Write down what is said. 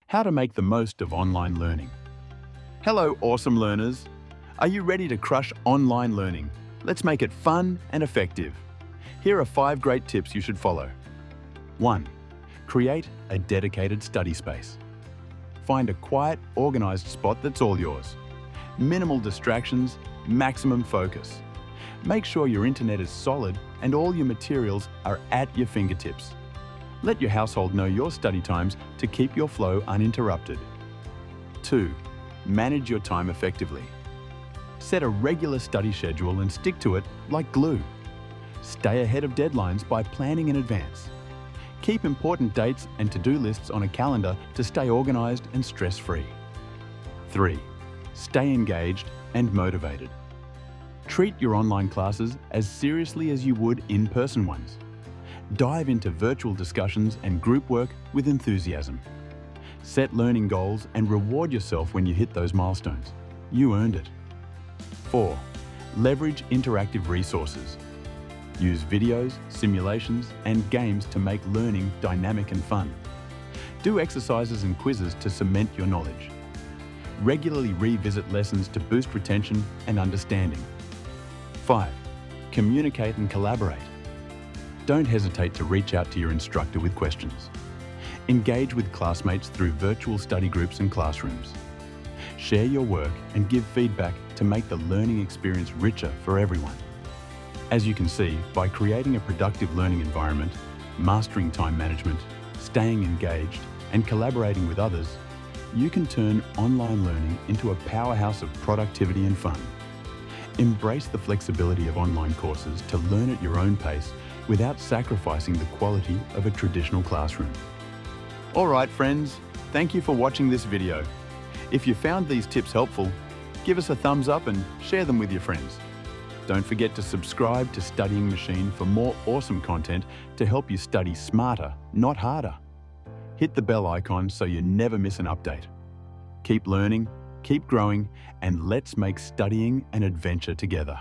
How to make the most of online learning. Hello, awesome learners. Are you ready to crush online learning? Let's make it fun and effective. Here are 5 great tips you should follow. 1. Create a dedicated study space. Find a quiet, organized spot that's all yours. Minimal distractions, maximum focus. Make sure your internet is solid and all your materials are at your fingertips. Let your household know your study times to keep your flow uninterrupted. 2. Manage your time effectively. Set a regular study schedule and stick to it like glue. Stay ahead of deadlines by planning in advance. Keep important dates and to-do lists on a calendar to stay organized and stress-free. 3. Stay engaged and motivated. Treat your online classes as seriously as you would in-person ones. Dive into virtual discussions and group work with enthusiasm. Set learning goals and reward yourself when you hit those milestones. You earned it. 4. Leverage interactive resources. Use videos, simulations, and games to make learning dynamic and fun. Do exercises and quizzes to cement your knowledge. Regularly revisit lessons to boost retention and understanding. 5. Communicate and collaborate. Don't hesitate to reach out to your instructor with questions. Engage with classmates through virtual study groups and classrooms. Share your work and give feedback to make the learning experience richer for everyone. As you can see, by creating a productive learning environment, mastering time management, staying engaged, and collaborating with others, you can turn online learning into a powerhouse of productivity and fun. Embrace the flexibility of online courses to learn at your own pace without sacrificing the quality of a traditional classroom. All right, friends, thank you for watching this video. If you found these tips helpful, give us a thumbs up and share them with your friends. Don't forget to subscribe to Studying Machine for more awesome content to help you study smarter, not harder. Hit the bell icon so you never miss an update. Keep learning, keep growing, and let's make studying an adventure together.